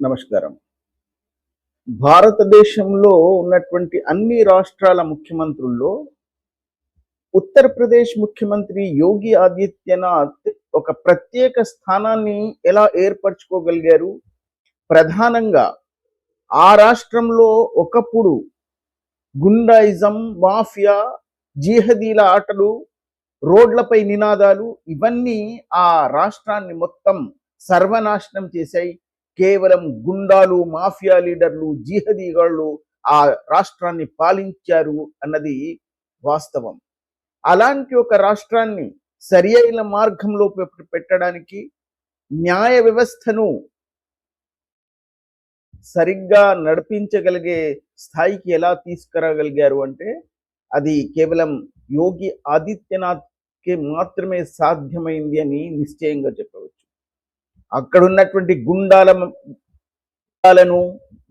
నమస్కారం. భారతదేశంలో ఉన్నటువంటి అన్ని రాష్ట్రాల ముఖ్యమంత్రుల్లో ఉత్తరప్రదేశ్ ముఖ్యమంత్రి యోగి ఆదిత్యనాథ్ ఒక ప్రత్యేక స్థానాన్ని ఎలా ఏర్పరచుకోగలిగారు? ప్రధానంగా ఆ రాష్ట్రంలో ఒకప్పుడు గుండాయిజం, మాఫియా, జిహదీల ఆటలు, రోడ్లపై నినాదాలు ఇవన్నీ ఆ రాష్ట్రాన్ని మొత్తం సర్వనాశనం చేశాయి. కేవలం గుండాలు, మాఫియా లీడర్లు, జిహదీగాళ్ళు ఆ రాష్ట్రాన్ని పాలించారు అన్నది వాస్తవం. అలాంటి ఒక రాష్ట్రాన్ని సరి అయిన మార్గంలో పెట్టడానికి, న్యాయ వ్యవస్థను సరిగ్గా నడిపించగలిగే స్థాయికి ఎలా తీసుకురాగలిగారు అంటే అది కేవలం యోగి ఆదిత్యనాథ్కి మాత్రమే సాధ్యమైంది అని నిశ్చయంగా చెప్పవచ్చు. అక్కడ ఉన్నటువంటి గుండాలను,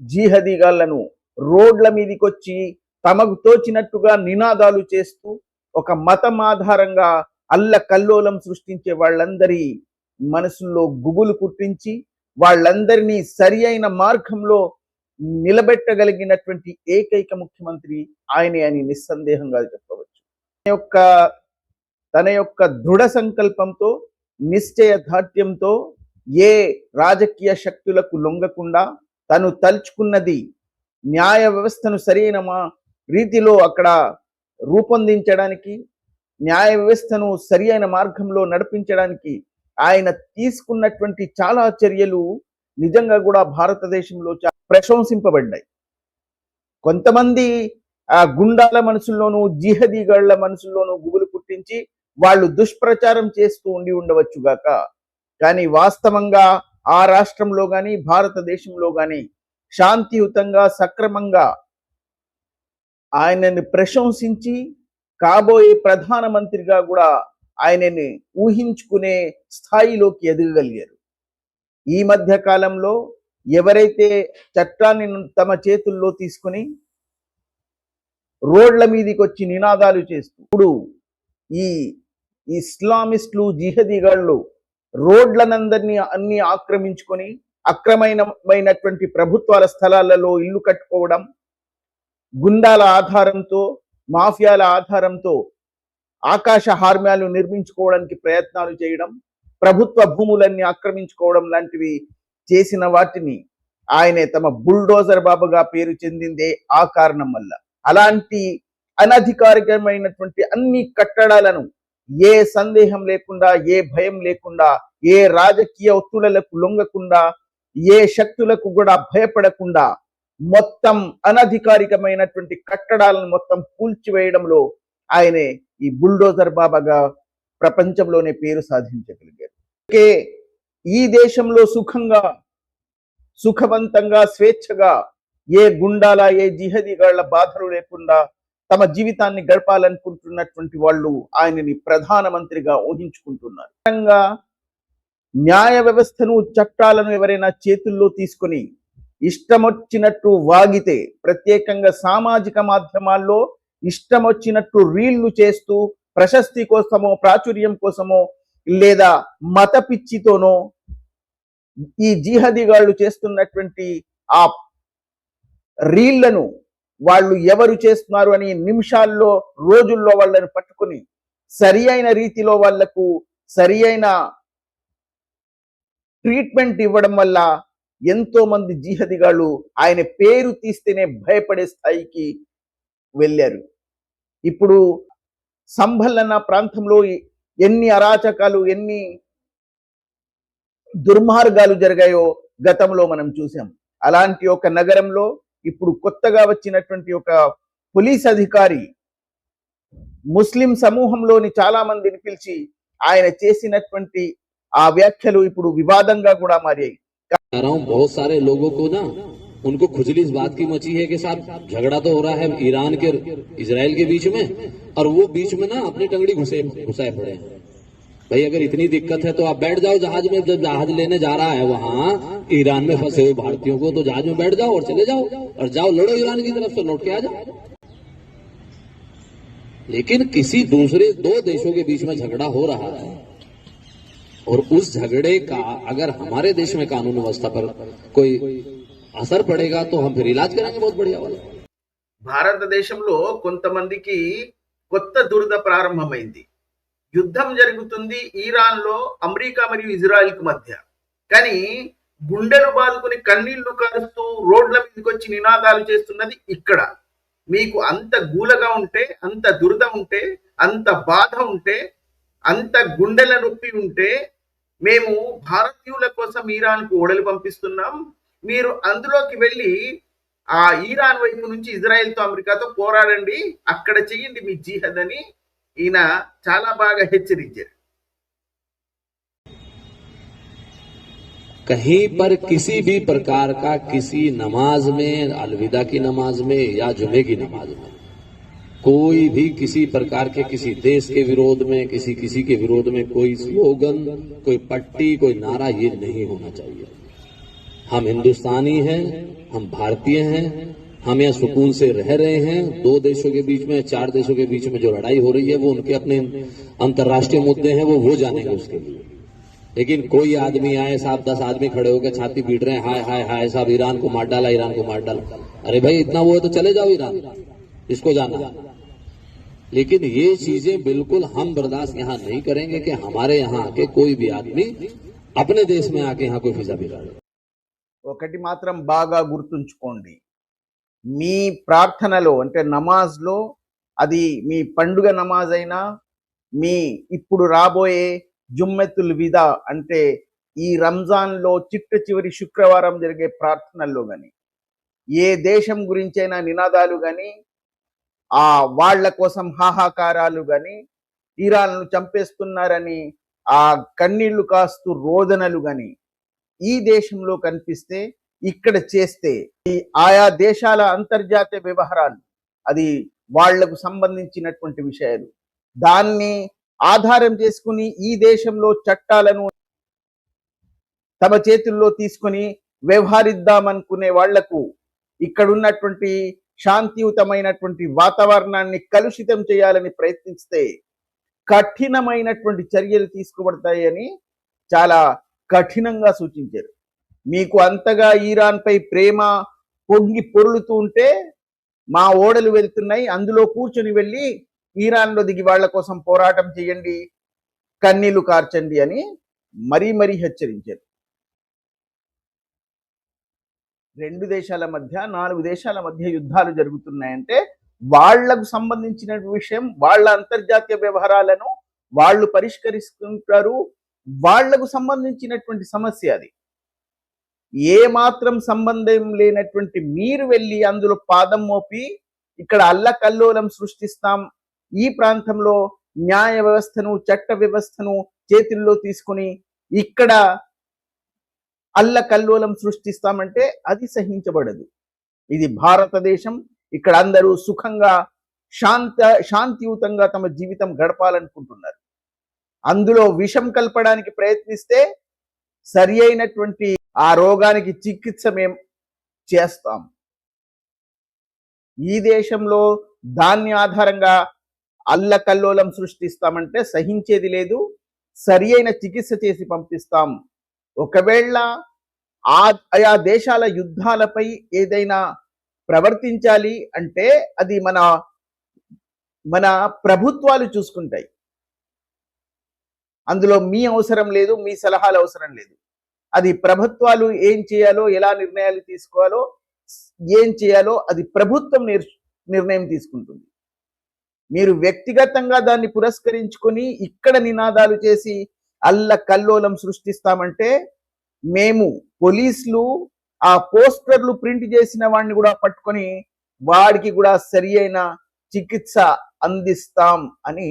జిహదీగాళ్లను రోడ్ల మీదకి వచ్చి తమకు తోచినట్టుగా నినాదాలు చేస్తూ ఒక మతం ఆధారంగా అల్లకల్లోలం సృష్టించే వాళ్ళందరి మనసుల్లో గుబులు పుట్టించి వాళ్ళందరినీ సరి అయిన మార్గంలో నిలబెట్టగలిగినటువంటి ఏకైక ముఖ్యమంత్రి ఆయనే అని నిస్సందేహంగా చెప్పవచ్చు. తన యొక్క దృఢ సంకల్పంతో, నిశ్చయదార్ఢ్యంతో ఏ రాజకీయ శక్తులకు లొంగకుండా తను తలుచుకున్నది న్యాయ వ్యవస్థను సరైన రీతిలో అక్కడ రూపొందించడానికి, న్యాయ వ్యవస్థను సరి అయిన మార్గంలో నడిపించడానికి ఆయన తీసుకున్నటువంటి చాలా చర్యలు నిజంగా కూడా భారతదేశంలో ప్రశంసింపబడ్డాయి. కొంతమంది ఆ గుండాల మనసుల్లోనూ, జిహదీగాళ్ల మనసుల్లోనూ గుబులు పుట్టించి వాళ్ళు దుష్ప్రచారం చేస్తూ ఉండవచ్చు గాక, కానీ వాస్తవంగా ఆ రాష్ట్రంలో కానీ భారతదేశంలో కానీ శాంతియుతంగా, సక్రమంగా ఆయనని ప్రశంసించి కాబోయే ప్రధానమంత్రిగా కూడా ఆయనని ఊహించుకునే స్థాయిలోకి ఎదగగలిగారు. ఈ మధ్య కాలంలో ఎవరైతే చట్టాన్ని తమ చేతుల్లో తీసుకుని రోడ్ల మీదకి వచ్చి నినాదాలు చేస్తూ ఇప్పుడు ఈ ఇస్లామిస్టులు, జిహదీగాళ్ళు రోడ్లనందరినీ అన్ని ఆక్రమించుకొని అక్రమైనటువంటి ప్రభుత్వాల స్థలాలలో ఇల్లు కట్టుకోవడం, గుండాల ఆధారంతో, మాఫియాల ఆధారంతో ఆకాశ హార్మ్యాలు నిర్మించుకోవడానికి ప్రయత్నాలు చేయడం, ప్రభుత్వ భూములన్నీ ఆక్రమించుకోవడం లాంటివి చేసిన వాటిని ఆయనే తమ బుల్డోజర్ బాబాగా పేరు చెందిందే ఆ కారణం వల్ల. అలాంటి అనధికారికమైనటువంటి అన్ని కట్టడాలను ఏ సందేహం లేకుండా, ఏ భయం లేకుండా, ఏ రాజకీయ ఒత్తిళ్లకు లొంగకుండా, ఏ శక్తులకు కూడా భయపడకుండా మొత్తం అనధికారికమైనటువంటి కట్టడాలను మొత్తం కూల్చివేయడంలో ఆయనే ఈ బుల్డోజర్ బాబాగా ప్రపంచంలోనే పేరు సాధించగలిగారు. ఈ దేశంలో సుఖవంతంగా, స్వేచ్ఛగా ఏ గుండాల, ఏ జిహదీగాళ్ల బాధలు లేకుండా తమ జీవితాన్ని గడపాలనుకుంటున్నటువంటి వాళ్ళు ఆయనని ప్రధానమంత్రిగా ఊహించుకుంటున్నారు. న్యాయ వ్యవస్థను, చట్టాలను ఎవరైనా చేతుల్లో తీసుకొని ఇష్టమొచ్చినట్టు వాగితే, ప్రత్యేకంగా సామాజిక మాధ్యమాల్లో ఇష్టమొచ్చినట్టు రీళ్లు చేస్తూ ప్రశస్తి కోసమో, ప్రాచుర్యం కోసమో, లేదా మత పిచ్చితోనో ఈ జిహదీగాళ్ళు చేస్తున్నటువంటి ఆ రీళ్లను వాళ్ళు ఎవరు చేస్తున్నారు అని నిమిషాల్లో, రోజుల్లో వాళ్ళని పట్టుకుని సరి అయిన రీతిలో వాళ్లకు సరి అయిన ట్రీట్మెంట్ ఇవ్వడం వల్ల ఎంతో మంది జిహదీగాళ్ళు ఆయన పేరు తీస్తేనే భయపడే స్థాయికి వెళ్ళారు. ఇప్పుడు సంభల్ అన్న ప్రాంతంలో ఎన్ని అరాచకాలు, ఎన్ని దుర్మార్గాలు జరిగాయో గతంలో మనం చూసాం. అలాంటి ఒక నగరంలో ఇప్పుడు కొత్తగా వచ్చినటువంటి ఒక పోలీస్ అధికారి ముస్లిం సమూహంలోని చాలా మందిని పిలిచి ఆయన చేసినటువంటి ఆ వ్యాఖ్యలు ఇప్పుడు వివాదంగా కూడా మారాయి. बहुत सारे लोगों को ना उनको खुजली इस बात की मची है कि साहब झगड़ा तो हो रहा है ईरान के इजराइल के बीच में, और वो बीच में ना अपनी टंगड़ी घुसाए पड़े हैं। भाई अगर इतनी दिक्कत है तो आप बैठ जाओ जहाज में, जब जहाज लेने जा रहा है वहां ईरान में फंसे हुए भारतीयों को, तो जहाज में बैठ जाओ और चले जाओ, और जाओ लड़ो ईरान की तरफ से, लौट के आ जाओ। लेकिन किसी दूसरे दो देशों के बीच में झगड़ा हो रहा है और उस झगड़े का अगर हमारे देश में कानून व्यवस्था पर कोई असर पड़ेगा तो हम फिर इलाज कराएंगे बहुत बढ़िया वाला। భారతదేశంలో కొంతమందికి కొత్త దురద ప్రారంభమైంది. యుద్ధం జరుగుతుంది ఇరాన్లో అమెరికా మరియు ఇజ్రాయెల్‌కి మధ్య. కానీ గుండెలు బాదుకుని కన్నీళ్లు కారుస్తూ రోడ్ల మీదకి వచ్చి నినాదాలు చేస్తున్నది ఇక్కడ. మీకు అంత గూలగా ఉంటే, అంత దురద ఉంటే, అంత బాధ ఉంటే, అంత గుండెల నొప్పి ఉంటే మేము భారతీయుల కోసం ఇరాన్‌కు ఓడలు పంపిస్తున్నాం. మీరు అందులోకి వెళ్ళి ఆ ఇరాన్ వైపు నుంచి ఇజ్రాయెల్‌తో అమెరికాతో పోరాడండి. అక్కడ చేయండి మీ జిహాద్ అని ఈయన చాలా బాగా హెచ్చరించారు. कहीं पर किसी भी प्रकार का किसी नमाज में, अलविदा की नमाज में या जुमे की नमाज में कोई भी किसी प्रकार के किसी देश के विरोध में, किसी किसी के विरोध में कोई स्लोगन, कोई पट्टी, कोई नारा ये नहीं होना चाहिए। हम हिंदुस्तानी हैं, हम भारतीय हैं, हम यहाँ सुकून से रह रहे हैं। 2 देशों के बीच में, 4 देशों के बीच में जो लड़ाई हो रही है वो उनके अपने अंतर्राष्ट्रीय मुद्दे हैं, वो जानेंगे उसके लिए। लेकिन कोई आदमी आए, साहब 10 आदमी खड़े होकर छाती पीट रहे हैं, हाय हाय हाय साहब ईरान को मार डाला, ईरान को मार डाला। अरे भाई इतना वो है तो चले जाओ ईरान, इसको जाना। लेकिन ये चीजें बिल्कुल हम बर्दाश्त यहाँ नहीं करेंगे कि हमारे यहाँ आके कोई भी आदमी अपने देश में आके यहाँ कोई फिजा बिगाड़े। ఒకటి మాత్రం బాగా గుర్తుంచుకోండి, మీ ప్రార్థనలో అంటే నమాజ్లో, అది మీ పండుగ నమాజ్ అయినా, మీ ఇప్పుడు రాబోయే జుమ్మెతుల్ విదా అంటే ఈ రంజాన్లో చిట్ట చివరి శుక్రవారం జరిగే ప్రార్థనల్లో కానీ, ఏ దేశం గురించైనా నినాదాలు కానీ, ఆ వాళ్ళ కోసం హాహాకారాలు కానీ, ఇరాన్ను చంపేస్తున్నారని ఆ కన్నీళ్లు కాస్తూ రోదనలు కానీ ఈ దేశంలో కనిపిస్తే, ఇక్కడ చేస్తే, ఈ ఆయా దేశాల అంతర్జాతీయ వ్యవహారాలు, అది వాళ్లకు సంబంధించినటువంటి విషయాలు, దాన్ని ఆధారం చేసుకుని ఈ దేశంలో చట్టాలను తమ చేతుల్లో తీసుకొని వ్యవహరిద్దామనుకునే వాళ్లకు ఇక్కడ ఉన్నటువంటి శాంతియుతమైనటువంటి వాతావరణాన్ని కలుషితం చేయాలని ప్రయత్నిస్తే కఠినమైనటువంటి చర్యలు తీసుకోబడతాయని చాలా కఠినంగా సూచించారు. మీకు అంతగా ఇరాన్ పై ప్రేమ పొంగి పొర్లుతూ ఉంటే మా ఓడలు వెళ్తున్నాయి, అందులో కూర్చొని వెళ్ళి ఇరాన్లో దిగి వాళ్ళ కోసం పోరాటం చేయండి, కన్నీళ్లు కార్చండి అని మరీ మరీ హెచ్చరించారు. 2 దేశాల మధ్య, 4 దేశాల మధ్య యుద్ధాలు జరుగుతున్నాయంటే వాళ్లకు సంబంధించిన విషయం, వాళ్ళ అంతర్జాతీయ వ్యవహారాలను వాళ్ళు పరిష్కరిస్తుంటారు. వాళ్లకు సంబంధించినటువంటి సమస్య అది. ఏ మాత్రం సంబంధం లేనటువంటి మీరు వెళ్ళి అందులో పాదం మోపి ఇక్కడ అల్లకల్లోలం సృష్టిస్తాం, ఈ ప్రాంతంలో న్యాయ వ్యవస్థను, చట్ట వ్యవస్థను చేతుల్లో తీసుకొని ఇక్కడ అల్లకల్లోలం సృష్టిస్తామంటే అది సహించబడదు. ఇది భారతదేశం. ఇక్కడ అందరూ సుఖంగా శాంతియుతంగా తమ జీవితం గడపాలనుకుంటున్నారు. అందులో విషం కలపడానికి ప్రయత్నిస్తే సరి అయినటువంటి ఆ రోగానికి చికిత్స మేం చేస్తాం. ఈ దేశంలో దాన్ని ఆధారంగా అల్లకల్లోలం సృష్టిస్తామంటే సహించేది లేదు. సరి అయిన చికిత్స చేసి పంపిస్తాం. ఒకవేళ ఆయా దేశాల యుద్ధాలపై ఏదైనా ప్రవర్తించాలి అంటే అది మన ప్రభుత్వాలు చూసుకుంటాయి. అందులో మీ అవసరం లేదు, మీ సలహాలు అవసరం లేదు. అది ప్రభుత్వాలు ఏం చేయాలో, ఎలా నిర్ణయాలు తీసుకోవాలో, ఏం చేయాలో అది ప్రభుత్వం నిర్ణయం తీసుకుంటుంది. మీరు వ్యక్తిగతంగా దాన్ని పురస్కరించుకొని ఇక్కడ నినాదాలు చేసి అల్లకల్లోలం సృష్టిస్తామంటే మేము పోలీసులు ఆ పోస్టర్లు ప్రింట్ చేసిన వాడిని కూడా పట్టుకొని వాడికి కూడా సరి అయిన చికిత్స అందిస్తాం అని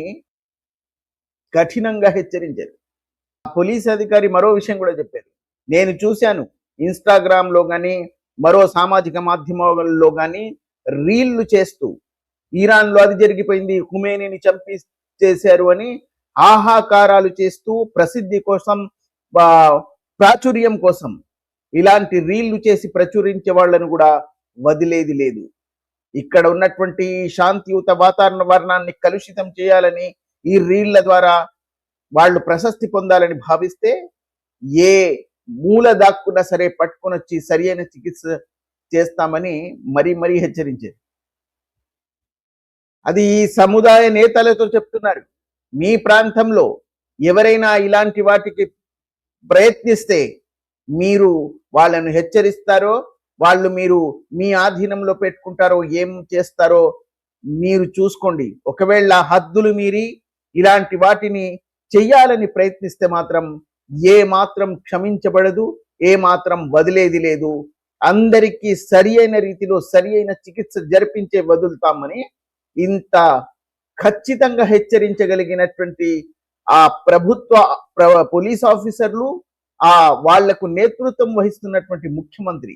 కఠినంగా హెచ్చరించారు. పోలీస్ అధికారి మరో విషయం కూడా చెప్పారు. నేను చూశాను ఇన్స్టాగ్రామ్లో కానీ మరో సామాజిక మాధ్యమాలలో కానీ రీళ్లు చేస్తూ ఇరాన్లో అది జరిగిపోయింది, ఖుమేనీని చంపి చేశారు అని ఆహాకారాలు చేస్తూ ప్రసిద్ధి కోసం, ప్రాచుర్యం కోసం ఇలాంటి రీళ్లు చేసి ప్రచురించే వాళ్ళను కూడా వదిలేది లేదు. ఇక్కడ ఉన్నటువంటి శాంతియుత వాతావరణాన్ని కలుషితం చేయాలని ఈ రీళ్ల ద్వారా వాళ్ళు ప్రశస్తి పొందాలని భావిస్తే ఏ మూల దాక్కున్నా సరే పట్టుకొని వచ్చి సరి అయిన చికిత్స చేస్తామని మరీ హెచ్చరించారు. అది ఈ సముదాయ నేతలతో చెప్తున్నారు. మీ ప్రాంతంలో ఎవరైనా ఇలాంటి వాటికి ప్రయత్నిస్తే మీరు వాళ్ళను హెచ్చరిస్తారో, వాళ్ళు మీరు మీ ఆధీనంలో పెట్టుకుంటారో, ఏం చేస్తారో మీరు చూసుకోండి. ఒకవేళ హద్దులు మీరి ఇలాంటి వాటిని చెయ్యాలని ప్రయత్నిస్తే మాత్రం ఏ మాత్రం క్షమించబడదు, ఏ మాత్రం వదిలేది లేదు. అందరికీ సరి అయిన రీతిలో సరి అయిన చికిత్స జరిపించే వదులుతామని ఇంత ఖచ్చితంగా హెచ్చరించగలిగినటువంటి ఆ ప్రభుత్వ పోలీస్ ఆఫీసర్లు, ఆ వాళ్లకు నేతృత్వం వహిస్తున్నటువంటి ముఖ్యమంత్రి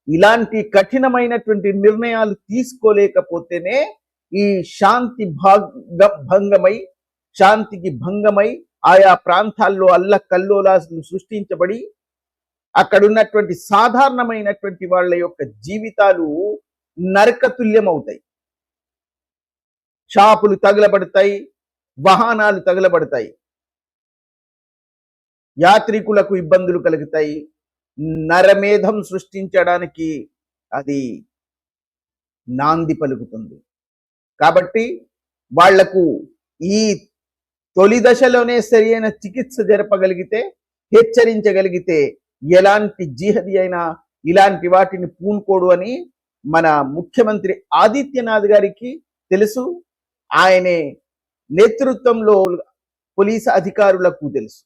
ఇలాంటి కఠినమైనటువంటి నిర్ణయాలు తీసుకోలేకపోతేనే ఈ శాంతికి భంగమై ఆయా ప్రాంతాల్లో అల్లకల్లోలాలు సృష్టించబడి అక్కడున్నటువంటి సాధారణమైనటువంటి వాళ్ళ యొక్క జీవితాలు నరకతుల్యమవుతాయి. షాపులు తగలబడతాయి, వాహనాలు తగలబడతాయి, యాత్రికులకు ఇబ్బందులు కలుగుతాయి. నరమేధం సృష్టించడానికి అది నాంది పలుకుతుంది. కాబట్టి వాళ్లకు ఈ తొలి దశలోనే సరైన చికిత్స జరపగలిగితే, హెచ్చరించగలిగితే ఎలాంటి జిహది అయినా ఇలాంటి వాటిని పూనుకోడు అని మన ముఖ్యమంత్రి ఆదిత్యనాథ్ గారికి తెలుసు. ఆయనే నేతృత్వంలో పోలీసు అధికారులకు తెలుసు.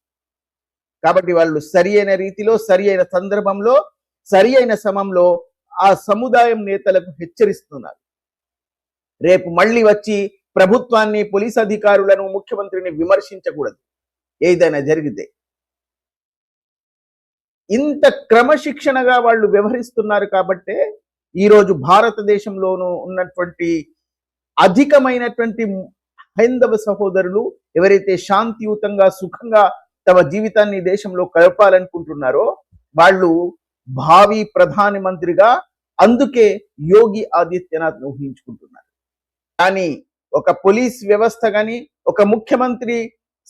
కాబట్టి వాళ్ళు సరి అయిన రీతిలో, సరి అయిన సందర్భంలో, సరి అయిన సమయంలో ఆ సముదాయం నేతలకు హెచ్చరిస్తున్నారు. రేపు మళ్ళీ వచ్చి ప్రభుత్వాన్ని, పోలీసు అధికారులను, ముఖ్యమంత్రిని విమర్శించకూడదు ఏదైనా జరిగితే. ఇంత క్రమశిక్షణగా వాళ్ళు వ్యవహరిస్తున్నారు కాబట్టే ఈరోజు భారతదేశంలోనూ ఉన్నటువంటి అధికమైనటువంటి హైందవ సహోదరులు ఎవరైతే శాంతియుతంగా, సుఖంగా తమ జీవితాన్ని దేశంలో గడపాలనుకుంటున్నారో వాళ్ళు భావి ప్రధానమంత్రిగా అందుకే యోగి ఆదిత్యనాథ్ ఊహించుకుంటున్నారు. కానీ ఒక పోలీస్ వ్యవస్థ కానీ, ఒక ముఖ్యమంత్రి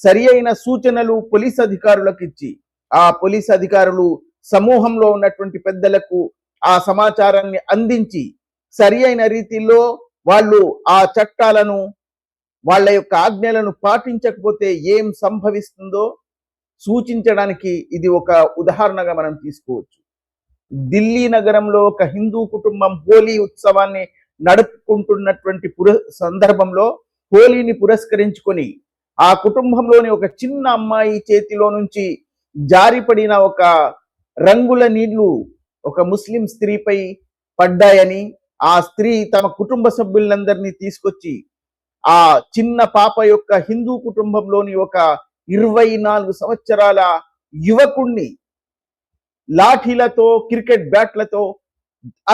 సరి అయిన సూచనలు పోలీస్ అధికారులకు ఇచ్చి, ఆ పోలీస్ అధికారులు సమూహంలో ఉన్నటువంటి పెద్దలకు ఆ సమాచారాన్ని అందించి సరి అయిన రీతిలో వాళ్ళు ఆ చట్టాలను, వాళ్ళ యొక్క ఆజ్ఞలను పాటించకపోతే ఏం సంభవిస్తుందో సూచించడానికి ఇది ఒక ఉదాహరణగా మనం తీసుకోవచ్చు. ఢిల్లీ నగరంలో ఒక హిందూ కుటుంబం హోలీ ఉత్సవాన్ని నడుపుకుంటున్నటువంటి సందర్భంలో హోలీని పురస్కరించుకొని ఆ కుటుంబంలోని ఒక చిన్న అమ్మాయి చేతిలో నుంచి జారిపడిన ఒక రంగుల నీళ్లు ఒక ముస్లిం స్త్రీపై పడ్డాయని ఆ స్త్రీ తమ కుటుంబ సభ్యులందరినీ తీసుకొచ్చి ఆ చిన్న పాప యొక్క హిందూ కుటుంబంలోని ఒక 24 సంవత్సరాల యువకుణ్ణి లాఠీలతో, క్రికెట్ బ్యాట్లతో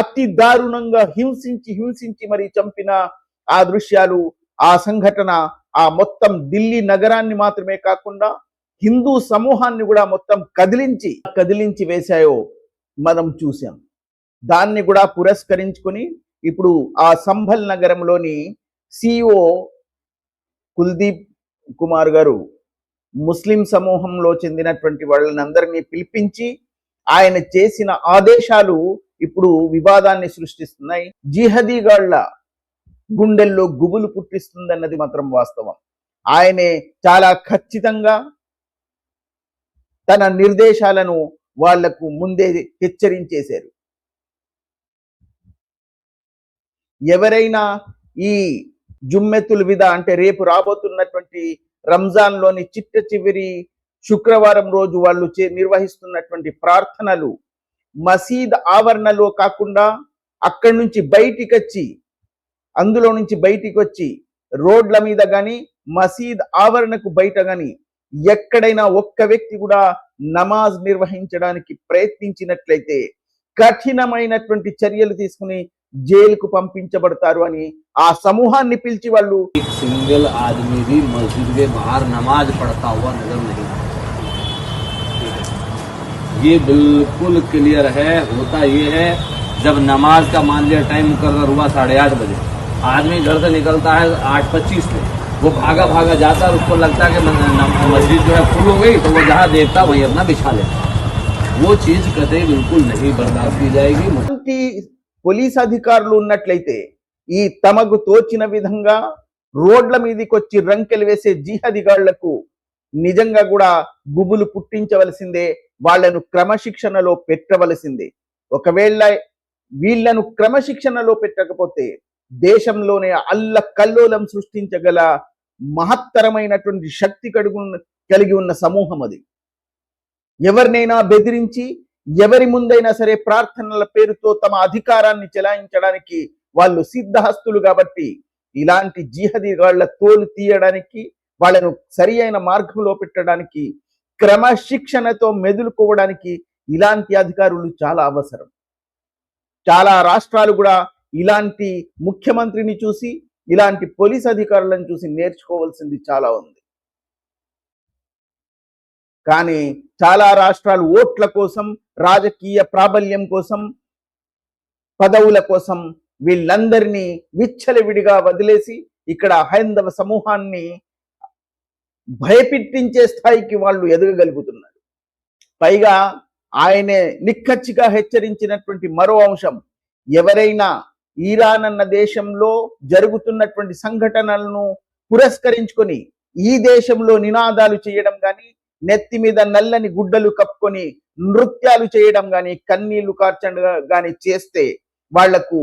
అతి దారుణంగా హింసించి మరి చంపిన ఆ దృశ్యాలు, ఆ సంఘటన ఆ మొత్తం ఢిల్లీ నగరాన్ని మాత్రమే కాకుండా హిందూ సమూహాన్ని కూడా మొత్తం కదిలించి వేశాయో మనం చూసాం. దాన్ని కూడా పురస్కరించుకొని ఇప్పుడు ఆ సంభల్ నగరంలోని సిఇఓ కుల్దీప్ కుమార్ గారు ముస్లిం సమూహంలో చెందినటువంటి వాళ్ళని అందరినీ పిలిపించి ఆయన చేసిన ఆదేశాలు ఇప్పుడు వివాదాన్ని సృష్టిస్తున్నాయి. జిహదీగాళ్ల గుండెల్లో గుబులు పుట్టిస్తుందన్నది మాత్రం వాస్తవం. ఆయనే చాలా ఖచ్చితంగా తన నిర్దేశాలను వాళ్లకు ముందే హెచ్చరించేశారు. ఎవరైనా ఈ జుమ్మెతుల్ విదా అంటే రేపు రాబోతున్నటువంటి రంజాన్ లోని చిట్ట చివరి శుక్రవారం రోజు వాళ్ళు నిర్వహిస్తున్నటువంటి ప్రార్థనలు మసీద్ ఆవరణలో కాకుండా అక్కడి నుంచి అందులో నుంచి బయటికి వచ్చి రోడ్ల మీద గాని, మసీద్ ఆవరణకు బయట గాని ఎక్కడైనా ఒక్క వ్యక్తి కూడా నమాజ్ నిర్వహించడానికి ప్రయత్నించినట్లయితే కఠినమైనటువంటి చర్యలు తీసుకుని జైలుకు పంపించబడతారు అని ఆ సమూహాన్ని పిలిచి వాళ్ళు सिंगल आदमी भी मस्जिद के बाहर नमाज पढ़ता हुआ नजर नहीं आता। ये बिल्कुल क्लियर है। होता ये है जब नमाज का मान लिया टाइम मुकर्रर हुआ 8:30 बजे, आदमी घर से निकलता है 8:25 पे, वो भागा भागा जाता है, उसको लगता है कि मस्जिद जो है फुल हो गई, तो वो जहाँ देखता वहीं अपना बिछा लेता। वो चीज कतई बिल्कुल नहीं बर्दाश्त की जाएगी। అలాంటి పోలీస్ అధికారులు ఉన్నట్లయితే ఈ తమకు తోచిన విధంగా రోడ్ల మీదకి వచ్చి రంకెలు వేసే జిహాదిగాళ్లకు నిజంగా కూడా గుబులు పుట్టించవలసిందే, వాళ్లను క్రమశిక్షణలో పెట్టవలసిందే. ఒకవేళ వీళ్లను క్రమశిక్షణలో పెట్టకపోతే దేశంలోనే అల్లకల్లోలం సృష్టించగల మహత్తరమైనటువంటి శక్తి కలిగి ఉన్న సమూహం అది. ఎవరినైనా బెదిరించి ఎవరి ముందైనా సరే ప్రార్థనల పేరుతో తమ అధికారాన్ని చెలాయించడానికి వాళ్ళు సిద్ధహస్తులు. కాబట్టి ఇలాంటి జిహాదీగాళ్ల తోలు తీయడానికి, వాళ్ళను సరి అయిన మార్గంలో పెట్టడానికి, క్రమశిక్షణతో మెదులుకోవడానికి ఇలాంటి అధికారులు చాలా అవసరం. చాలా రాష్ట్రాలు కూడా ఇలాంటి ముఖ్యమంత్రిని చూసి, ఇలాంటి పోలీస్ అధికారులను చూసి నేర్చుకోవాల్సింది చాలా ఉంది. కానీ చాలా రాష్ట్రాలు ఓట్ల కోసం, రాజకీయ ప్రాబల్యం కోసం, పదవుల కోసం వీళ్ళందరినీ విచ్చలవిడిగా వదిలేసి ఇక్కడ హైందవ సమూహాన్ని భయపెట్టించే స్థాయికి వాళ్ళు ఎదగగలుగుతున్నారు. పైగా ఆయనే నిక్కచ్చిగా హెచ్చరించినటువంటి మరో అంశం, ఎవరైనా ఇరాన్ అన్న దేశంలో జరుగుతున్నటువంటి సంఘటనలను పురస్కరించుకొని ఈ దేశంలో నినాదాలు చేయడం కానీ, నెత్తి మీద నల్లని గుడ్డలు కప్పుకొని నృత్యాలు చేయడం కానీ, కన్నీళ్లు కార్చడం కానీ చేస్తే వాళ్లకు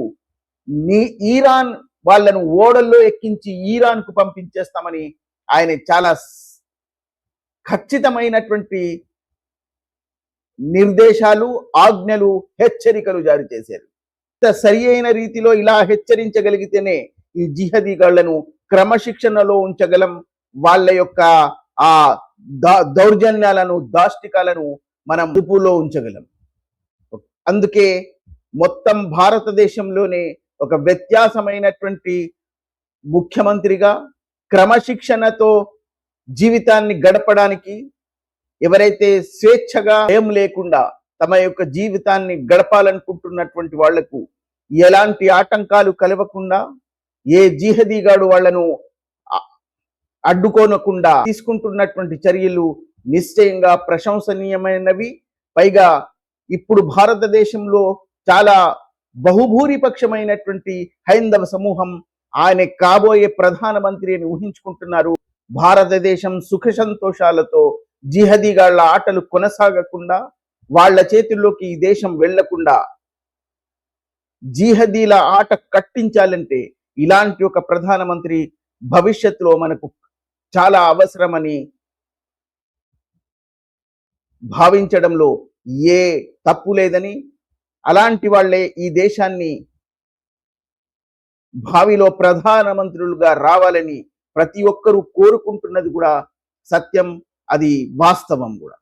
ఈరాన్ వాళ్ళను ఓడల్లో ఎక్కించి ఇరాన్కు పంపించేస్తామని ఆయన చాలా ఖచ్చితమైనటువంటి నిర్దేశాలు, ఆజ్ఞలు, హెచ్చరికలు జారీ చేశారు. సరి అయిన రీతిలో ఇలా హెచ్చరించగలిగితేనే ఈ జిహాదీగాళ్లను క్రమశిక్షణలో ఉంచగలం. వాళ్ళ యొక్క ఆ దౌర్జన్యాలను, దాష్టికాలను మనం అదుపులో ఉంచగలం. అందుకే మొత్తం భారతదేశంలోనే ఒక వ్యత్యాసమైనటువంటి ముఖ్యమంత్రిగా క్రమశిక్షణతో జీవితాన్ని గడపడానికి, ఎవరైతే స్వేచ్ఛగా భయం లేకుండా తమ యొక్క జీవితాన్ని గడపాలనుకుంటున్నటువంటి వాళ్లకు ఎలాంటి ఆటంకాలు కలవకుండా, ఏ జిహాదీగాడు వాళ్లను అడ్డుకోనకుండా తీసుకుంటున్నటువంటి చర్యలు నిశ్చయంగా ప్రశంసనీయమైనవి. పైగా ఇప్పుడు భారతదేశంలో చాలా బహుభూరిపక్షమైనటువంటి హైందవ సమూహం ఆయన కాబోయే ప్రధానమంత్రి అని ఊహించుకుంటున్నారు. భారతదేశం సుఖ సంతోషాలతో జిహాదీగాళ్ల ఆటలు కొనసాగకుండా, వాళ్ల చేతుల్లోకి ఈ దేశం వెళ్లకుండా జిహాదీల ఆట కట్టించాలంటే ఇలాంటి ఒక ప్రధానమంత్రి భవిష్యత్తులో మనకు చాలా అవసరమని భావించడంలో ఏ తప్పు లేదని, అలాంటి వాళ్లే ఈ దేశాన్ని భావిలో ప్రధానమంత్రులుగా రావాలని ప్రతి ఒక్కరూ కోరుకుంటున్నది కూడా సత్యం, అది వాస్తవం కూడా.